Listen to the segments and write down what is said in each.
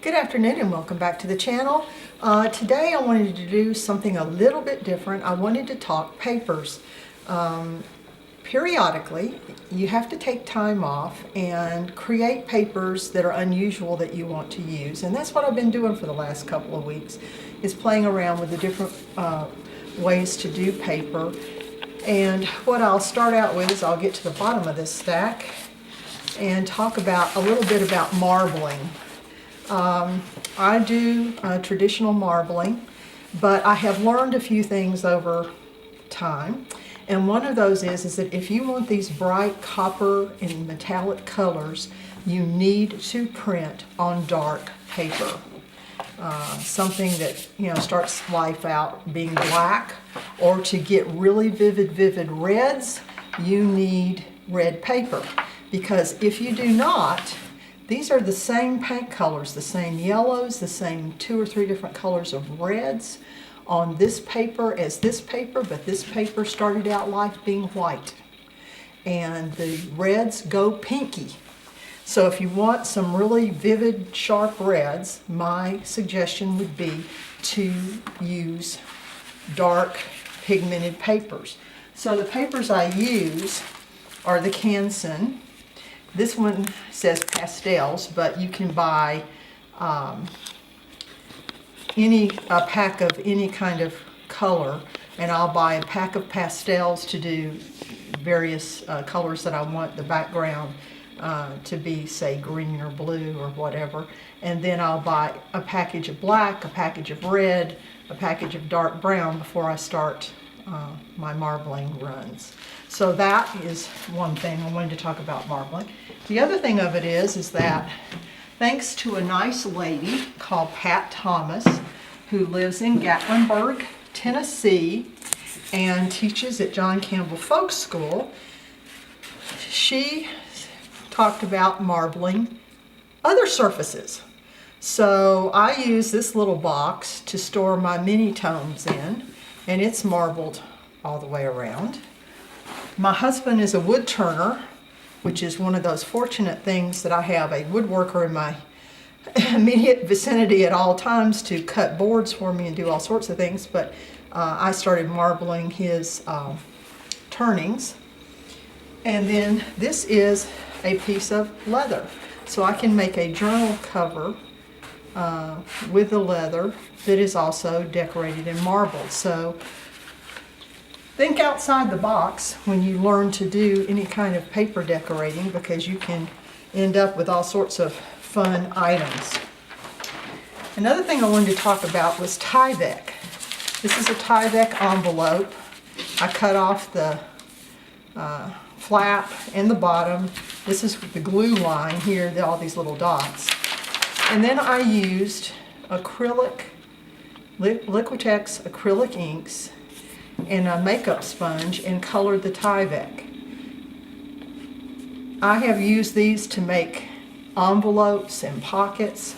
Good afternoon and welcome back to the channel. Today I wanted to do something a little bit different. I wanted to talk papers. Periodically, you have to take time off and create papers that are unusual that you want to use. And that's what I've been doing for the last couple of weeks, is playing around with the different ways to do paper. And what I'll start out with is I'll get to the bottom of this stack and talk about a little bit about marbling. I do traditional marbling, but I have learned a few things over time. And one of those is that if you want these bright copper and metallic colors, you need to print on dark paper. Something that, starts life out being black, or to get really vivid reds, you need red paper. Because if you do not, these are the same paint colors, the same yellows, the same 2 or 3 different colors of reds on this paper as this paper, but this paper started out life being white. And the reds go pinky. So if you want some really vivid, sharp reds, my suggestion would be to use dark pigmented papers. So the papers I use are the Canson. This one says pastels, but you can buy a pack of any kind of color, and I'll buy a pack of pastels to do various colors that I want the background to be, say, green or blue or whatever. And then I'll buy a package of black, a package of red, a package of dark brown before I start my marbling runs. So that is one thing I wanted to talk about marbling. The other thing of it is that thanks to a nice lady called Pat Thomas, who lives in Gatlinburg, Tennessee, and teaches at John Campbell Folk School, she talked about marbling other surfaces. So I use this little box to store my mini tones in, and it's marbled all the way around. My husband is a wood turner, which is one of those fortunate things that I have a woodworker in my immediate vicinity at all times to cut boards for me and do all sorts of things. But I started marbling his turnings. And then this is a piece of leather. So I can make a journal cover with the leather that is also decorated in marble. So think outside the box when you learn to do any kind of paper decorating, because you can end up with all sorts of fun items. Another thing I wanted to talk about was Tyvek. This is a Tyvek envelope. I cut off the flap and the bottom. This is the glue line here, all these little dots. And then I used acrylic, Liquitex acrylic inks and a makeup sponge and colored the Tyvek. I have used these to make envelopes and pockets,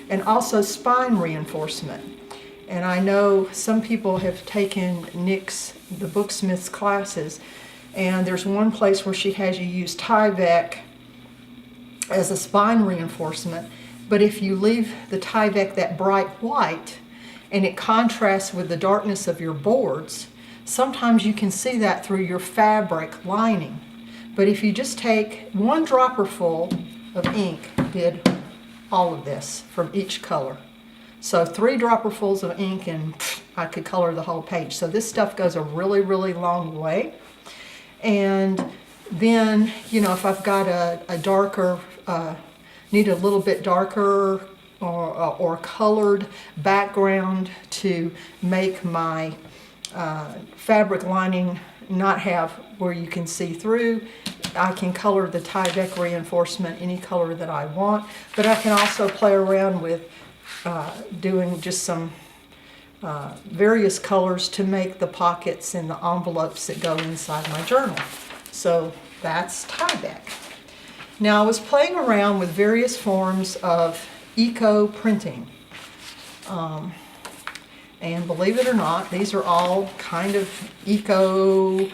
and also spine reinforcement. And I know some people have taken Nick's, the Booksmith's classes, and there's one place where she has you use Tyvek as a spine reinforcement, but if you leave the Tyvek that bright white and it contrasts with the darkness of your boards, sometimes you can see that through your fabric lining. But if you just take 1 dropper full of ink, did all of this from each color. So 3 dropperfuls of ink and I could color the whole page. So this stuff goes a really long way. And then, if I've got a darker, need a little bit darker or colored background to make my fabric lining not have where you can see through, I can color the Tyvek reinforcement any color that I want, but I can also play around with doing just some various colors to make the pockets and the envelopes that go inside my journal. So that's Tyvek. Now I was playing around with various forms of eco printing. And believe it or not, these are all kind of eco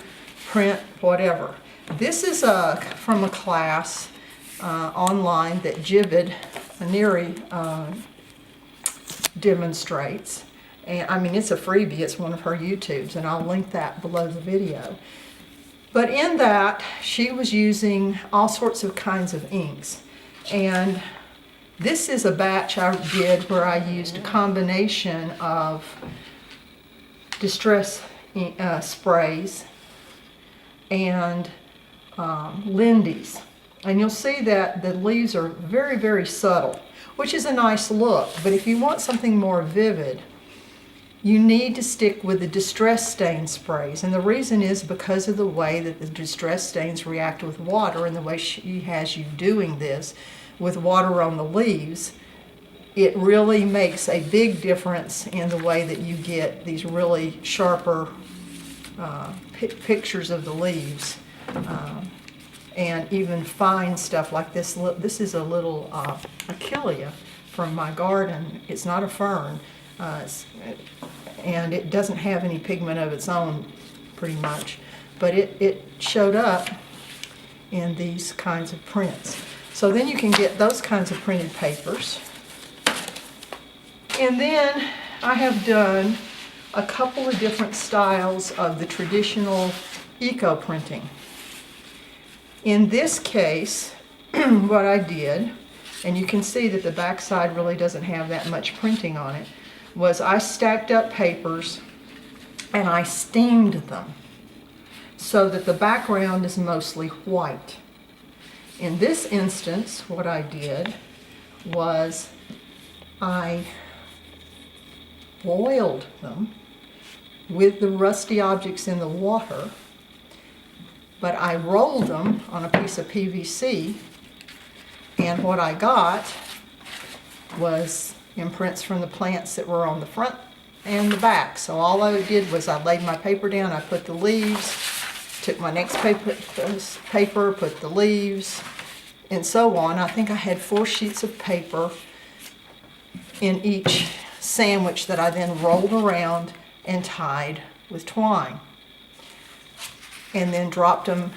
print, whatever. This is from a class online that Jibbid Aniri demonstrates. And I mean, it's a freebie, it's one of her YouTubes, and I'll link that below the video. But in that, she was using all sorts of kinds of inks. And this is a batch I did where I used a combination of distress sprays and Lindy's. And you'll see that the leaves are very, very subtle, which is a nice look. But if you want something more vivid, you need to stick with the distress stain sprays. And the reason is because of the way that the distress stains react with water, and the way she has you doing this with water on the leaves. It really makes a big difference in the way that you get these really sharper pictures of the leaves. And even fine stuff like this. This is a little achillea from my garden. It's not a fern, and it doesn't have any pigment of its own, pretty much. But it showed up in these kinds of prints. So then you can get those kinds of printed papers. And then I have done a couple of different styles of the traditional eco printing. In this case, what I did, and you can see that the back side really doesn't have that much printing on it, was I stacked up papers and I steamed them so that the background is mostly white. In this instance, what I did was I boiled them with the rusty objects in the water, but I rolled them on a piece of PVC, and what I got was imprints from the plants that were on the front and the back. So all I did was I laid my paper down, I put the leaves, took my next paper, put the leaves, and so on. I think I had 4 sheets of paper in each sandwich that I then rolled around and tied with twine. And then dropped them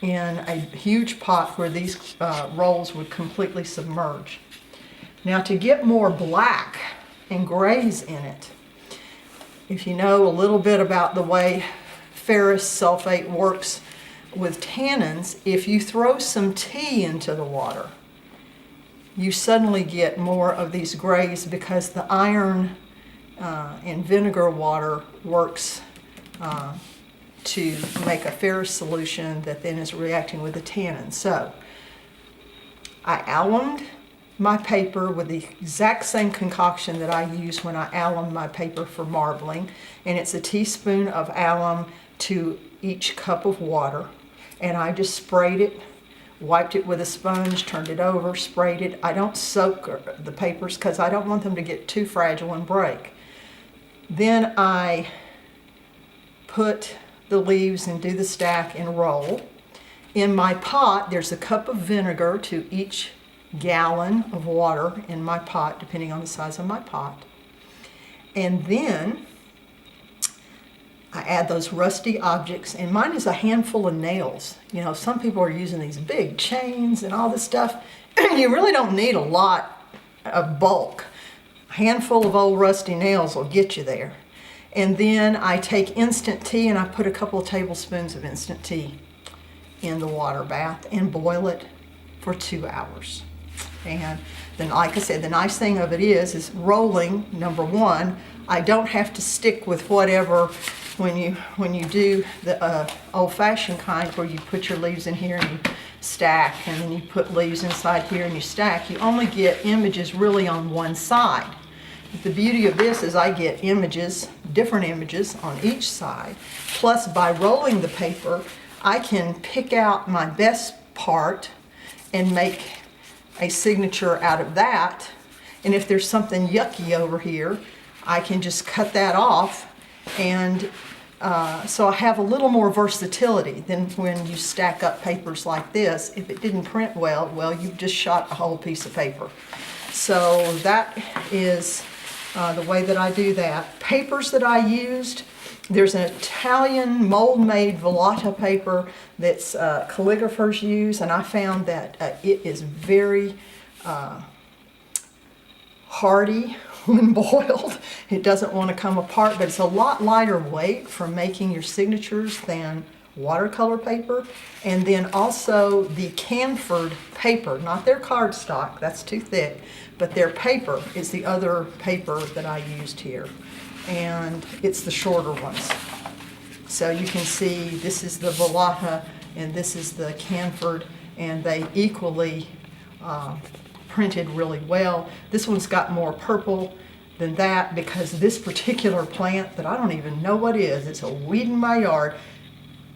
in a huge pot where these rolls would completely submerge. Now, to get more black and grays in it, if you know a little bit about the way ferrous sulfate works with tannins, if you throw some tea into the water, you suddenly get more of these grays because the iron in vinegar water works to make a ferrous solution that then is reacting with the tannin. So I alumed my paper with the exact same concoction that I use when I alum my paper for marbling, and it's a teaspoon of alum to each cup of water, and I just sprayed it, wiped it with a sponge, turned it over, sprayed it. I don't soak the papers because I don't want them to get too fragile and break. Then I put the leaves and do the stack and roll. In my pot, there's a cup of vinegar to each gallon of water in my pot, depending on the size of my pot. And then I add those rusty objects, and mine is a handful of nails. You know, some people are using these big chains and all this stuff. You really don't need a lot of bulk. A handful of old rusty nails will get you there. And then I take instant tea and I put a couple of tablespoons of instant tea in the water bath and boil it for 2 hours. And then, like I said, the nice thing of it is rolling, number one, I don't have to stick with whatever when you do the old-fashioned kind where you put your leaves in here and you stack, and then you put leaves inside here and you stack. You only get images really on one side. The beauty of this is I get images, different images on each side. Plus, by rolling the paper, I can pick out my best part and make a signature out of that. And if there's something yucky over here, I can just cut that off. And so I have a little more versatility than when you stack up papers like this. If it didn't print well, you've just shot a whole piece of paper. So that is the way that I do that. Papers that I used, there's an Italian mold-made Vellata paper that's calligraphers use, and I found that it is very hardy when boiled. It doesn't want to come apart, but it's a lot lighter weight for making your signatures than watercolor paper. And then also the Canford paper, not their cardstock, that's too thick, but their paper is the other paper that I used here. And it's the shorter ones. So you can see this is the Volata and this is the Canford, and they equally printed really well. This one's got more purple than that because this particular plant that I don't even know what is, it's a weed in my yard,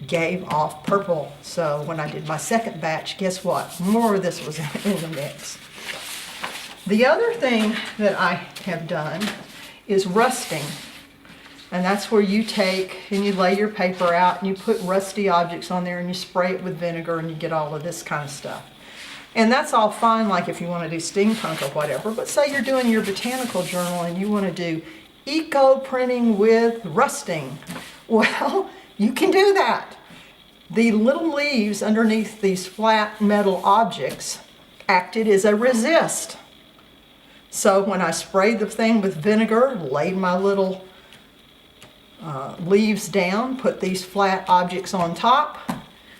gave off purple. So when I did my second batch, guess what? More of this was in the mix. The other thing that I have done is rusting. And that's where you take and you lay your paper out and you put rusty objects on there and you spray it with vinegar and you get all of this kind of stuff. And that's all fine, like if you want to do steampunk or whatever, but say you're doing your botanical journal and you want to do eco printing with rusting. Well, you can do that. The little leaves underneath these flat metal objects acted as a resist. So when I sprayed the thing with vinegar, laid my little leaves down, put these flat objects on top,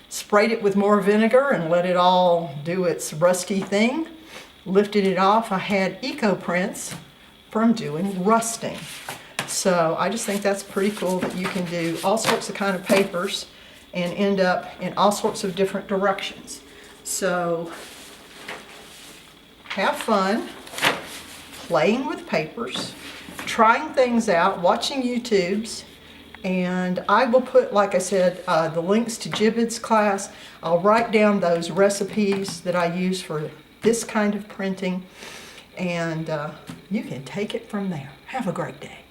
sprayed it with more vinegar and let it all do its rusty thing, lifted it off, I had eco prints from doing rusting. So I just think that's pretty cool that you can do all sorts of kind of papers and end up in all sorts of different directions. So have fun playing with papers, trying things out, watching YouTubes, and I will put, like I said, the links to Gibbet's class. I'll write down those recipes that I use for this kind of printing, and you can take it from there. Have a great day.